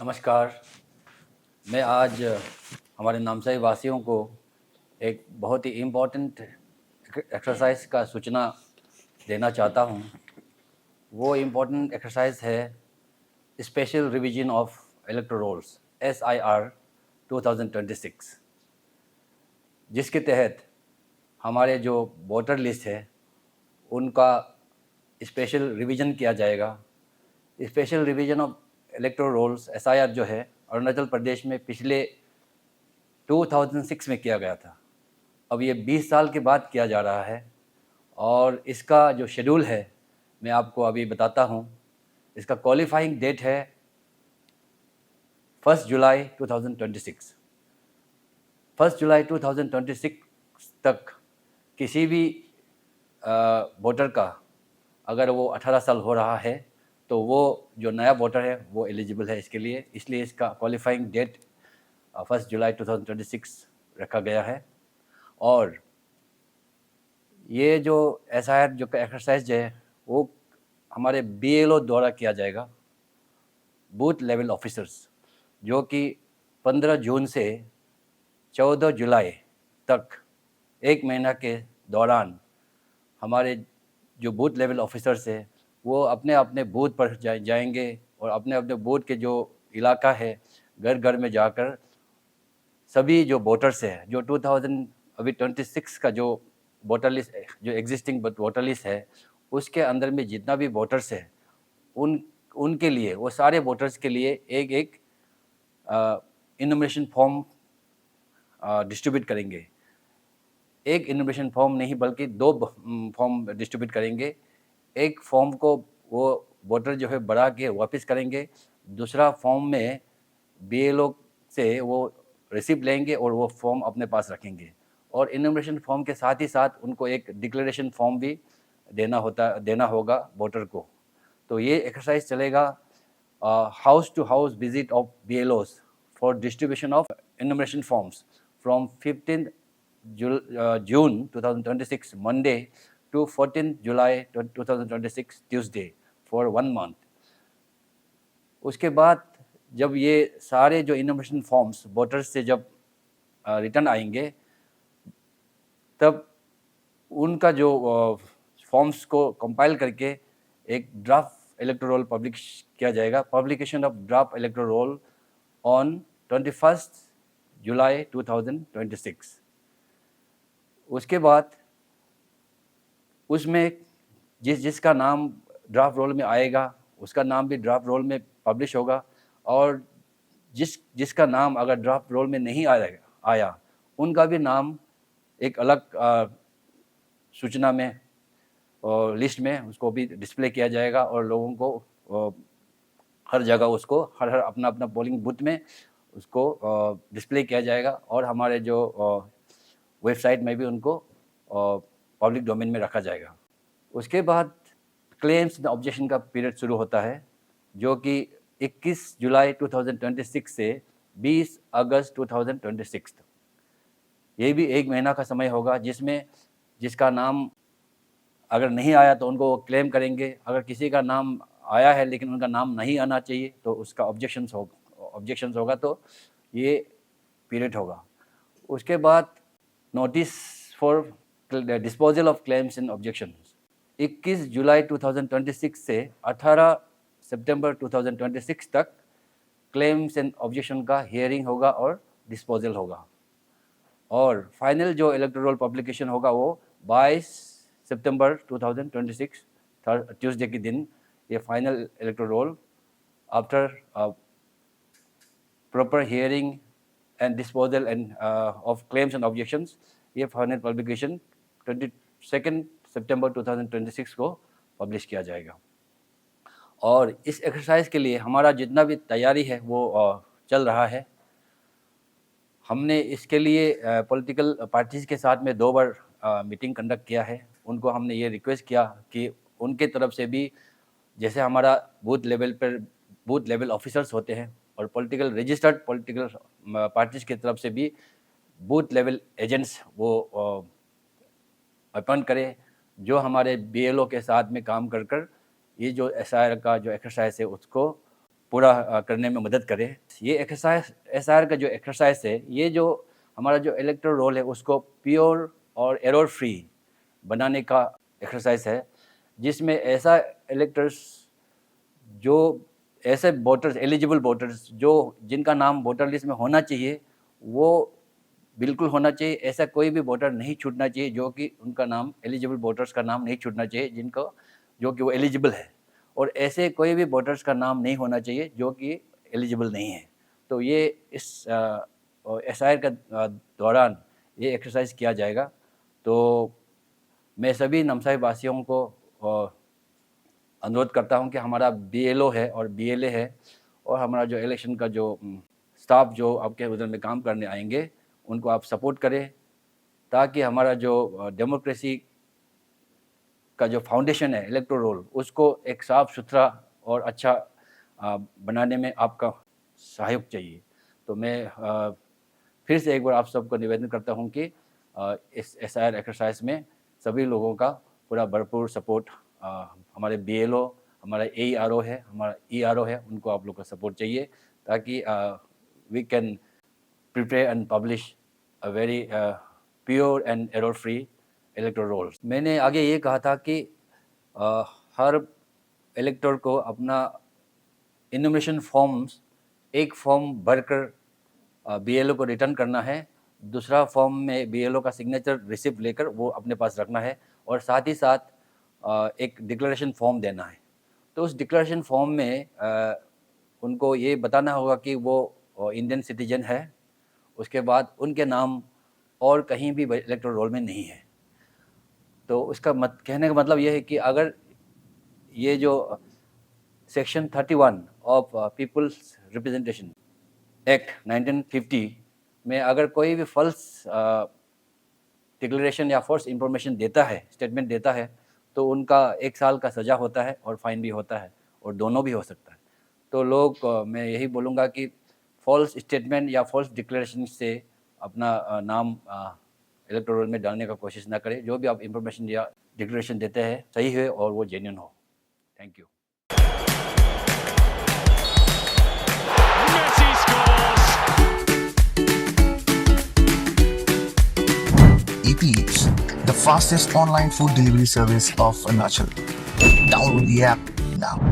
नमस्कार। मैं आज हमारे नामसाई वासियों को एक बहुत ही इम्पोर्टेंट एक्सरसाइज का सूचना देना चाहता हूँ। वो इम्पोर्टेंट एक्सरसाइज है special revision of electoral rolls SIR 2026, जिसके तहत हमारे जो वोटर लिस्ट है उनका स्पेशल रिवीजन किया जाएगा। Special revision of electoral rolls SIR जो है अरुणाचल प्रदेश में पिछले 2006 में किया गया था। अब ये 20 साल के बाद किया जा रहा है और इसका जो शेड्यूल है मैं आपको अभी बताता हूँ। इसका क्वालिफाइंग डेट है 1 जुलाई 2026। 1 जुलाई 2026 तक किसी भी वोटर का अगर वो 18 साल हो रहा है तो वो जो नया वोटर है वो एलिजिबल है इसके लिए, इसलिए इसका क्वालिफाइंग डेट 1 जुलाई 2026 रखा गया है। और ये जो SIR जो एक्सरसाइज है वो हमारे BLO द्वारा किया जाएगा, बूथ लेवल ऑफिसर्स, जो कि 15 जून से 14 जुलाई तक एक महीना के दौरान हमारे जो बूथ लेवल ऑफिसर्स है वो अपने अपने बूथ पर जाएंगे और अपने अपने बूथ के जो इलाका है घर घर में जाकर सभी जो वोटर्स है जो 2026 का जो वोटर लिस्ट जो एग्जिस्टिंग वोटर लिस्ट है उसके अंदर में जितना भी वोटर्स है उनके लिए, वो सारे वोटर्स के लिए एक एक इनोमिनेशन फॉर्म डिस्ट्रीब्यूट करेंगे। एक इनोमिनेशन फॉर्म नहीं बल्कि 2 फॉर्म डिस्ट्रीब्यूट करेंगे। एक फॉर्म को वो वोटर जो है बढ़ा के वापस करेंगे, दूसरा फॉर्म में BLO से वो रिसिप्ट लेंगे और वो फॉर्म अपने पास रखेंगे। और इनोमिनेशन फॉर्म के साथ ही साथ उनको एक डिक्लेरेशन फॉर्म भी देना होगा वोटर को। तो ये एक्सरसाइज चलेगा house to house visit of BLOs for distribution of enumeration forms from 15 June 2026 Monday to 14 July 2026 Tuesday for 1 month। उसके बाद जब ये सारे जो इनोमिनेशन फॉर्म्स वोटर्स से जब रिटर्न आएंगे तब उनका जो फॉर्म्स को कंपाइल करके एक ड्राफ्ट इलेक्टोरल रोल पब्लिश किया जाएगा। Publication of draft electoral roll on 21 जुलाई 2026। उसके बाद उसमें जिसका नाम ड्राफ्ट रोल में आएगा उसका नाम भी ड्राफ्ट रोल में पब्लिश होगा, और जिसका नाम अगर ड्राफ्ट रोल में नहीं आया उनका भी नाम एक अलग सूचना में और लिस्ट में उसको भी डिस्प्ले किया जाएगा और लोगों को हर जगह उसको हर अपना अपना पोलिंग बूथ में उसको डिस्प्ले किया जाएगा और हमारे जो वेबसाइट में भी उनको पब्लिक डोमेन में रखा जाएगा। उसके बाद क्लेम्स एंड ऑब्जेक्शन का पीरियड शुरू होता है जो कि 21 जुलाई 2026 से 20 अगस्त 2026 तक। ये भी एक महीना का समय होगा जिसमें जिसका नाम अगर नहीं आया तो उनको क्लेम करेंगे, अगर किसी का नाम आया है लेकिन उनका नाम नहीं आना चाहिए तो उसका ऑब्जेक्शंस होगा तो ये पीरियड होगा। उसके बाद notice for disposal of claims and objections 21 जुलाई 2026 से 18 सितंबर 2026 तक क्लेम्स एंड ऑब्जेक्शन का हियरिंग होगा और डिस्पोजल होगा। और फाइनल जो इलेक्टोरल रोल पब्लिकेशन होगा वो 22 सितंबर 2026 ट्यूसडे के दिन ये final electoral roll after proper hearing and disposal end of claims and objections ये फाइनल पब्लिकेशन 22 सितंबर 2026 को पब्लिश किया जाएगा। और इस एक्सरसाइज के लिए हमारा जितना भी तैयारी है वो चल रहा है। हमने इसके लिए पॉलिटिकल पार्टीज़ के साथ में 2 बार मीटिंग कंडक्ट किया है। उनको हमने ये रिक्वेस्ट किया कि उनके तरफ से भी जैसे हमारा बूथ लेवल ऑफिसर्स होते हैं और रजिस्टर्ड पॉलिटिकल पार्टीज़ की तरफ से भी बूथ लेवल एजेंट्स वो अपॉइंट करें जो हमारे BLO के साथ में काम कर ये जो SIR का जो एक्सरसाइज है उसको पूरा करने में मदद करे। ये एक्सरसाइज एसआईआर का जो एक्सरसाइज है, ये जो हमारा जो इलेक्टोरल रोल है उसको प्योर और एरर फ्री बनाने का एक्सरसाइज है, जिसमें ऐसा इलेक्टर्स जो ऐसे वोटर्स, एलिजिबल वोटर्स जो जिनका नाम वोटर लिस्ट में होना चाहिए वो बिल्कुल होना चाहिए। ऐसा कोई भी वोटर नहीं छूटना चाहिए जो कि उनका नाम, एलिजिबल वोटर्स का नाम नहीं छूटना चाहिए जो कि वो एलिजिबल है, और ऐसे कोई भी वोटर्स का नाम नहीं होना चाहिए जो कि एलिजिबल नहीं है। तो ये इस एसआईआर का दौरान ये एक्सरसाइज किया जाएगा। तो मैं सभी नामसाई वासियों को अनुरोध करता हूं कि हमारा बीएलओ है और बीएलए है और हमारा जो इलेक्शन का जो स्टाफ जो आपके उधर में काम करने आएंगे उनको आप सपोर्ट करें, ताकि हमारा जो डेमोक्रेसी का जो फाउंडेशन है इलेक्टोरल रोल, उसको एक साफ सुथरा और अच्छा बनाने में आपका सहयोग चाहिए। तो मैं फिर से एक बार आप सबको निवेदन करता हूं कि इस एसआईआर एक्सरसाइज में सभी लोगों का पूरा भरपूर सपोर्ट, हमारे बीएलओ, हमारा एईआरओ है, हमारा ईआरओ है, उनको आप लोग का सपोर्ट चाहिए, ताकि we can prepare and publish a very pure and error free electoral rolls. मैंने आगे ये कहा था कि हर इलेक्टर को अपना इनोमिनेशन फॉर्म्स, एक फॉर्म भरकर बीएलओ को रिटर्न करना है, दूसरा फॉर्म में बीएलओ का सिग्नेचर रिसिप्ट लेकर वो अपने पास रखना है, और साथ ही साथ एक डिक्लेरेशन फॉर्म देना है। तो उस डिक्लेरेशन फॉर्म में उनको ये बताना होगा कि वो इंडियन सिटीजन है, उसके बाद उनके नाम और कहीं भी इलेक्टोरल रोल में नहीं है। तो उसका कहने का मतलब ये है कि अगर ये जो section 31 of peoples representation act 1950 में अगर कोई भी फॉल्स डिक्लेरेशन या फॉल्स इंफॉर्मेशन देता है, स्टेटमेंट देता है, तो उनका 1 साल का सज़ा होता है और फाइन भी होता है, और दोनों भी हो सकता है। तो लोग, मैं यही बोलूँगा कि फॉल्स स्टेटमेंट या फॉल्स डिक्लेरेशन से अपना नाम इलेक्टोरल रोल में डालने का कोशिश ना करें। जो भी आप इंफॉर्मेशन या डिक्लेरेशन देते हैं सही है और वो जेन्युइन हो। Thank you. Eats, the fastest online food delivery service of Arunachal. Download the app now.